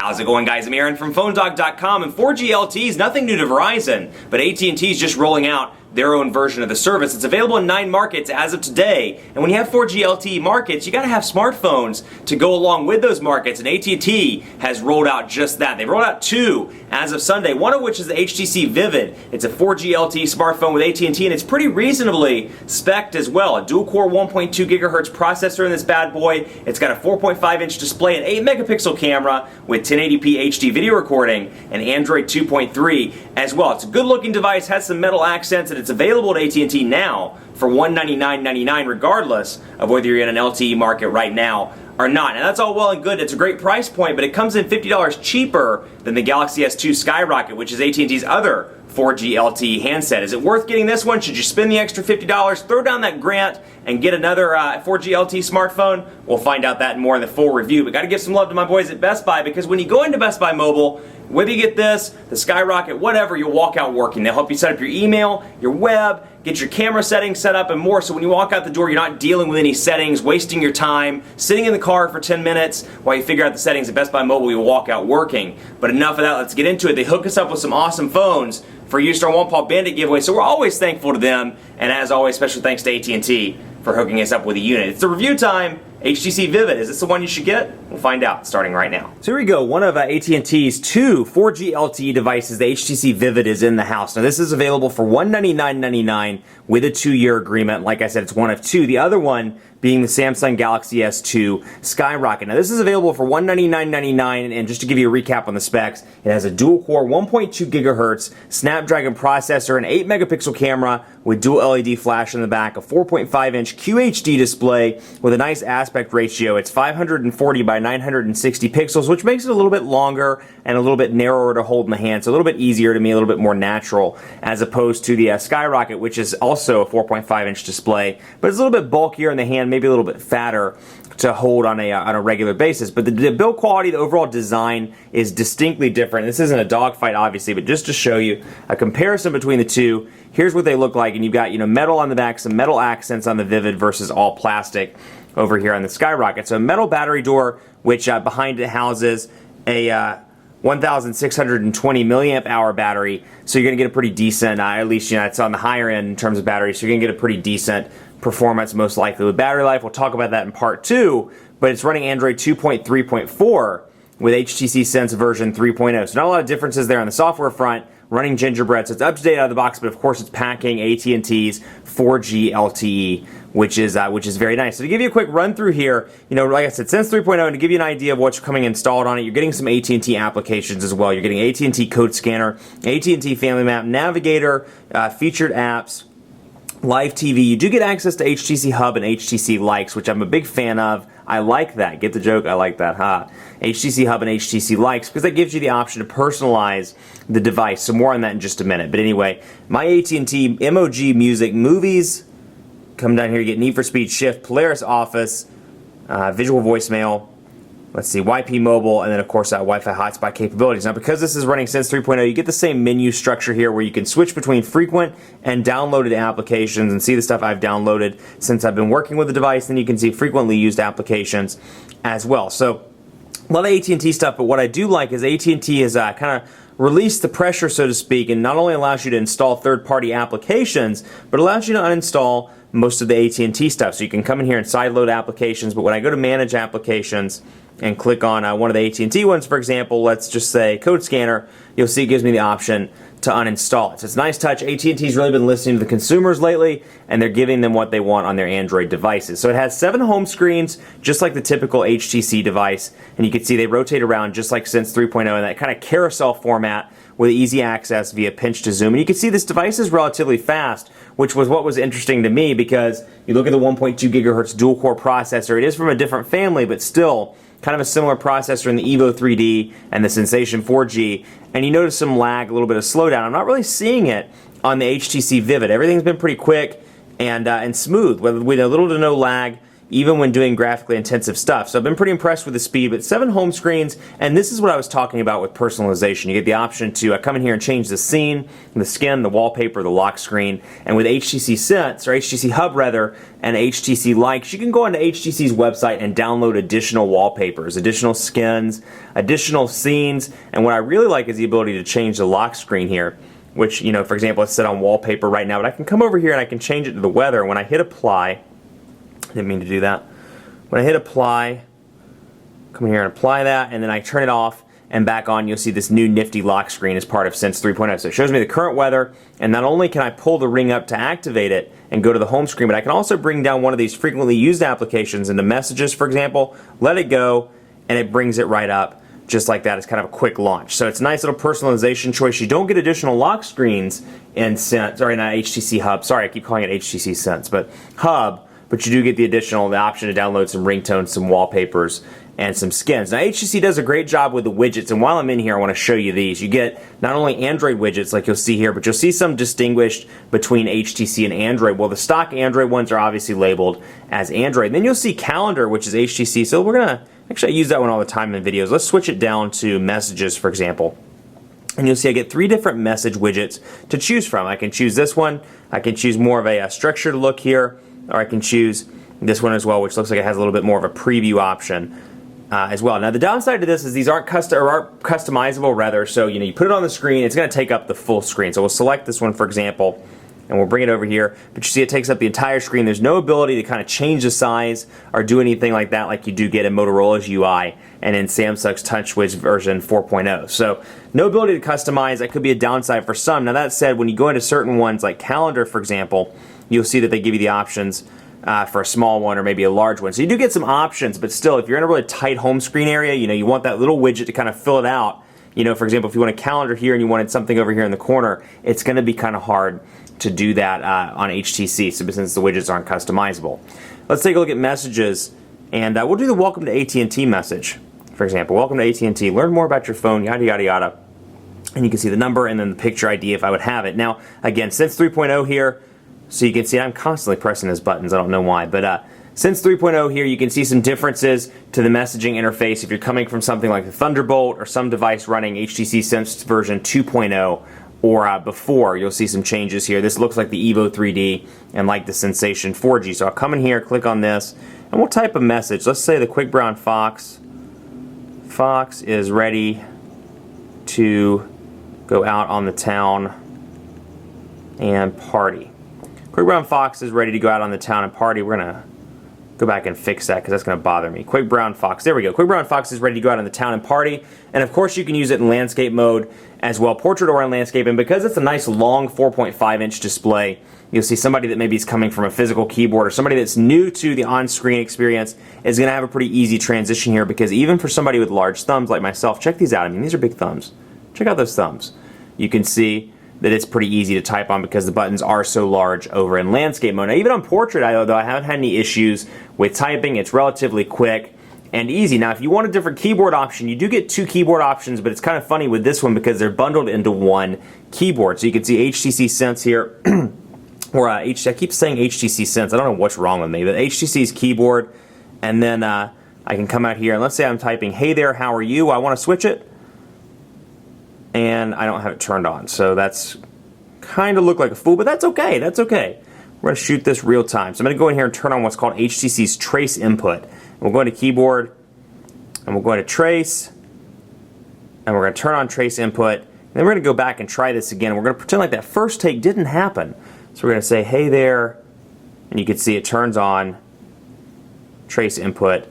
How's it going, guys? I'm Aaron from PhoneDog.com, and 4G LTE is nothing new to Verizon, but AT&T is just rolling out their own version of the service. It's available in 9 markets as of today, and when you have 4G LTE markets, you gotta have smartphones to go along with those markets, and AT&T has rolled out just that. They've rolled out 2 as of Sunday, one of which is the HTC Vivid. It's a 4G LTE smartphone with AT&T, and it's pretty reasonably spec'd as well. A dual-core 1.2 gigahertz processor in this bad boy. It's got a 4.5-inch display, an 8-megapixel camera with 1080p HD video recording, and Android 2.3 as well. It's a good-looking device, has some metal accents, and it's available at AT&T now for $199.99 regardless of whether you're in an LTE market right now or not. And that's all well and good. It's a great price point, but it comes in $50 cheaper than the Galaxy S2 Skyrocket, which is AT&T's other 4G LTE handset. Is it worth getting this one? Should you spend the extra $50, throw down that grant, and get another 4G LTE smartphone? We'll find out that and more in the full review. But got to give some love to my boys at Best Buy, because when you go into Best Buy Mobile, whether you get this, the Skyrocket, whatever, you'll walk out working. They'll help you set up your email, your web, get your camera settings set up and more, so when you walk out the door, you're not dealing with any settings, wasting your time, sitting in the car for 10 minutes while you figure out the settings at Best Buy Mobile. You'll walk out working. But enough of that, let's get into it. They hook us up with some awesome phones for use to our One Paw Bandit giveaway, so we're always thankful to them, and as always, special thanks to AT&T for hooking us up with a unit. It's the review time. HTC Vivid, is this the one you should get? We'll find out starting right now. So here we go, one of AT&T's 2 4G LTE devices, the HTC Vivid, is in the house. Now this is available for $199.99 with a 2-year agreement. Like I said, it's one of 2. The other one being the Samsung Galaxy S2 Skyrocket. Now this is available for $199.99, and just to give you a recap on the specs, it has a dual-core 1.2 gigahertz Snapdragon processor, an 8-megapixel camera with dual LED flash in the back, a 4.5-inch QHD display with a nice aspect ratio. It's 540 by 960 pixels, which makes it a little bit longer and a little bit narrower to hold in the hand, so a little bit easier to me, a little bit more natural, as opposed to the Skyrocket, which is also a 4.5-inch display, but it's a little bit bulkier in the hand, maybe a little bit fatter to hold on a regular basis. But the build quality, the overall design is distinctly different. This isn't a dogfight, obviously, but just to show you a comparison between the two, here's what they look like. And you've got, metal on the back, some metal accents on the Vivid versus all plastic over here on the Skyrocket. So a metal battery door, which behind it houses a 1,620 milliamp hour battery. So you're going to get a pretty decent, at least it's on the higher end in terms of battery, so you're going to get a pretty decent performance, most likely, with battery life. We'll talk about that in part 2, but it's running Android 2.3.4 with HTC Sense version 3.0. So not a lot of differences there on the software front, running Gingerbread, so it's up to date out of the box, but of course it's packing AT&T's 4G LTE, which is very nice. So to give you a quick run through here, like I said, Sense 3.0, and to give you an idea of what's coming installed on it, you're getting some AT&T applications as well. You're getting AT&T Code Scanner, AT&T Family Map, Navigator, featured apps, Live TV. You do get access to HTC Hub and HTC Likes, which I'm a big fan of. I like that. Get the joke? I like that, huh? HTC Hub and HTC Likes, because that gives you the option to personalize the device. So more on that in just a minute. But anyway, my AT&T MOG Music, Movies, come down here, you get Need for Speed Shift, Polaris Office, visual voicemail, let's see, YP Mobile, and then of course Wi-Fi hotspot capabilities. Now because this is running Sense 3.0, you get the same menu structure here where you can switch between frequent and downloaded applications and see the stuff I've downloaded since I've been working with the device. Then you can see frequently used applications as well. So a lot of AT&T stuff, but what I do like is AT&T has kind of released the pressure, so to speak, and not only allows you to install third-party applications, but allows you to uninstall most of the AT&T stuff. So you can come in here and sideload applications, but when I go to manage applications and click on one of the AT&T ones, for example, let's just say Code Scanner, you'll see it gives me the option to uninstall it. So it's a nice touch. AT&T's really been listening to the consumers lately, and they're giving them what they want on their Android devices. So it has 7 home screens, just like the typical HTC device, and you can see they rotate around just like Sense 3.0 in that kind of carousel format with easy access via pinch to zoom. And you can see this device is relatively fast, which was what was interesting to me, because you look at the 1.2 gigahertz dual-core processor. It is from a different family, but still kind of a similar processor in the Evo 3D and the Sensation 4G, and you notice some lag, a little bit of slowdown. I'm not really seeing it on the HTC Vivid. Everything's been pretty quick and smooth, with a little to no lag. even when doing graphically intensive stuff. So I've been pretty impressed with the speed, but 7 home screens, and this is what I was talking about with personalization. You get the option to come in here and change the scene, the skin, the wallpaper, the lock screen, and with HTC Sense, or HTC Hub rather, and HTC Likes, you can go onto HTC's website and download additional wallpapers, additional skins, additional scenes, and what I really like is the ability to change the lock screen here, which, for example, it's set on wallpaper right now, but I can come over here and I can change it to the weather, and when I hit apply, didn't mean to do that. When I hit apply, come here and apply that, and then I turn it off and back on, you'll see this new nifty lock screen as part of Sense 3.0. So it shows me the current weather, and not only can I pull the ring up to activate it and go to the home screen, but I can also bring down one of these frequently used applications into Messages, for example, let it go, and it brings it right up just like that. It's kind of a quick launch. So it's a nice little personalization choice. You don't get additional lock screens in Sense, or in HTC Hub. Sorry, I keep calling it HTC Sense, but Hub. But you do get the option to download some ringtones, some wallpapers, and some skins. Now HTC does a great job with the widgets, and while I'm in here I want to show you these. You get not only Android widgets like you'll see here, but you'll see some distinguished between HTC and Android. Well, the stock Android ones are obviously labeled as Android. And then you'll see Calendar, which is HTC, so we're going to, actually I use that one all the time in videos. Let's switch it down to Messages, for example. And you'll see I get 3 different message widgets to choose from. I can choose this one, I can choose more of a structured look here, or I can choose this one as well, which looks like it has a little bit more of a preview option as well. Now the downside to this is these aren't customizable rather, so you put it on the screen, it's going to take up the full screen. So we'll select this one, for example, and we'll bring it over here, but you see it takes up the entire screen. There's no ability to kind of change the size or do anything like that like you do get in Motorola's UI and in Samsung's TouchWiz version 4.0. So no ability to customize. That could be a downside for some. Now that said, when you go into certain ones like Calendar, for example, you'll see that they give you the options for a small one or maybe a large one. So you do get some options, but still, if you're in a really tight home screen area, you want that little widget to kind of fill it out. For example, if you want a calendar here and you wanted something over here in the corner, it's going to be kind of hard to do that on HTC, so since the widgets aren't customizable. Let's take a look at Messages, and we'll do the Welcome to AT&T message, for example. Welcome to AT&T, learn more about your phone, yada yada yada. And you can see the number and then the picture ID if I would have it. Now, again, Sense 3.0 here, so you can see I'm constantly pressing those buttons, I don't know why, but Sense 3.0 here, you can see some differences to the messaging interface if you're coming from something like the Thunderbolt or some device running HTC Sense version 2.0 or before. You'll see some changes here. This looks like the Evo 3D and like the Sensation 4G. So I'll come in here, click on this, and we'll type a message. Let's say the Quick Brown Fox is ready to go out on the town and party. Quick Brown Fox is ready to go out on the town and party. We're going to go back and fix that because that's going to bother me. Quick Brown Fox. There we go. Quick Brown Fox is ready to go out on the town and party. And of course you can use it in landscape mode as well, portrait or in landscape. And because it's a nice long 4.5-inch display, you'll see somebody that maybe is coming from a physical keyboard or somebody that's new to the on-screen experience is going to have a pretty easy transition here, because even for somebody with large thumbs like myself, check these out. I mean, these are big thumbs. Check out those thumbs. You can see that it's pretty easy to type on because the buttons are so large over in landscape mode. Now, even on portrait, though I haven't had any issues with typing. It's relatively quick and easy. Now, if you want a different keyboard option, you do get 2 keyboard options, but it's kind of funny with this one because they're bundled into one keyboard. So you can see HTC Sense here, or I keep saying HTC Sense. I don't know what's wrong with me, but HTC's keyboard, and then I can come out here, and let's say I'm typing, hey there, how are you? I want to switch it, and I don't have it turned on. So that's kind of look like a fool, but that's okay. That's okay. We're going to shoot this real time. So I'm going to go in here and turn on what's called HTC's Trace Input. We'll go into Keyboard, and we'll go into Trace, and we're going to turn on Trace Input. And then we're going to go back and try this again. We're going to pretend like that first take didn't happen. So we're going to say, hey there, and you can see it turns on Trace Input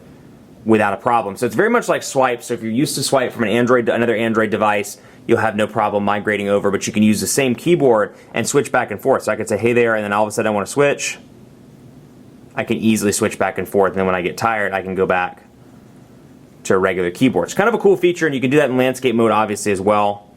without a problem. So it's very much like swipe. So if you're used to swipe from an Android to another Android device, you'll have no problem migrating over, but you can use the same keyboard and switch back and forth. So I could say, hey there, and then all of a sudden I want to switch. I can easily switch back and forth, and then when I get tired, I can go back to a regular keyboard. It's kind of a cool feature, and you can do that in landscape mode, obviously, as well.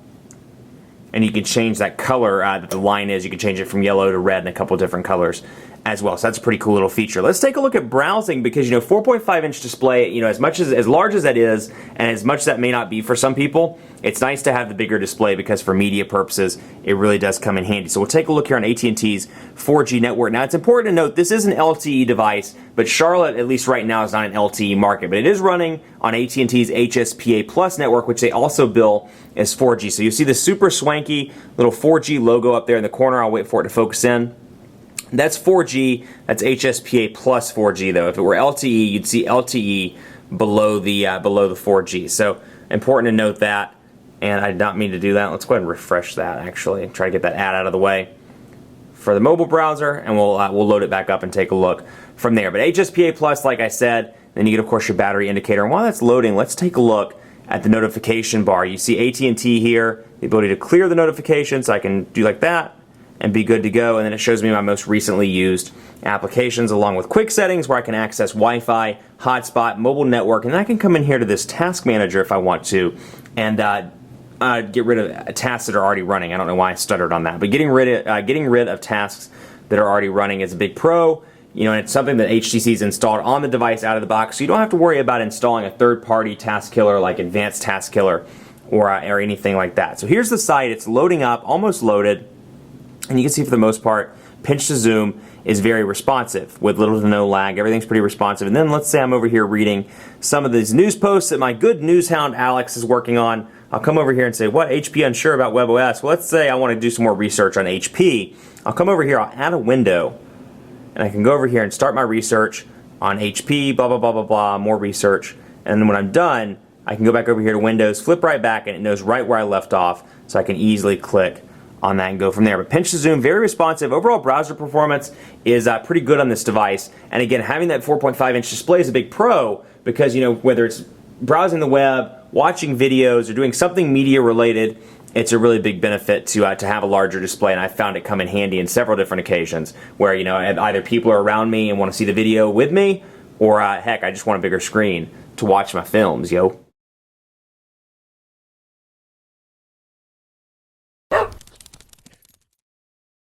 And you can change that color that the line is. You can change it from yellow to red in a couple different colors as well. So that's a pretty cool little feature. Let's take a look at browsing because, 4.5-inch display, as large as that is, and as much as that may not be for some people, it's nice to have the bigger display because for media purposes, it really does come in handy. So we'll take a look here on AT&T's 4G network. Now, it's important to note this is an LTE device, but Charlotte, at least right now, is not an LTE market, but it is running on AT&T's HSPA Plus network, which they also bill as 4G. So you see the super swanky little 4G logo up there in the corner. I'll wait for it to focus in. That's 4G. That's HSPA plus 4G though. If it were LTE, you'd see LTE below the 4G. So important to note that. And I did not mean to do that. Let's go ahead and refresh that actually. Try to get that ad out of the way for the mobile browser, and we'll load it back up and take a look from there. But HSPA plus, like I said, then you get of course your battery indicator. And while that's loading, let's take a look at the notification bar. You see AT&T here, the ability to clear the notifications. So I can do like that and be good to go, and then it shows me my most recently used applications along with quick settings where I can access Wi-Fi, hotspot, mobile network, and I can come in here to this task manager if I want to and get rid of tasks that are already running. I don't know why I stuttered on that, but getting rid of tasks that are already running is a big pro. And it's something that HTC's installed on the device out of the box, so you don't have to worry about installing a third-party task killer like Advanced Task Killer or anything like that. So here's the site. It's loading up, almost loaded. And you can see for the most part, pinch to zoom is very responsive with little to no lag. Everything's pretty responsive. And then let's say I'm over here reading some of these news posts that my good news hound Alex is working on. I'll come over here and say, what, HP unsure about WebOS? Well, let's say I want to do some more research on HP. I'll come over here, I'll add a window, and I can go over here and start my research on HP, blah, blah, blah, blah, blah, more research. And then when I'm done, I can go back over here to Windows, flip right back, and it knows right where I left off, so I can easily click on that and go from there. But pinch to zoom, very responsive. Overall browser performance is pretty good on this device. And again, having that 4.5-inch display is a big pro because, whether it's browsing the web, watching videos, or doing something media related, it's a really big benefit to have a larger display. And I found it come in handy in several different occasions where, either people are around me and want to see the video with me, or heck, I just want a bigger screen to watch my films, yo.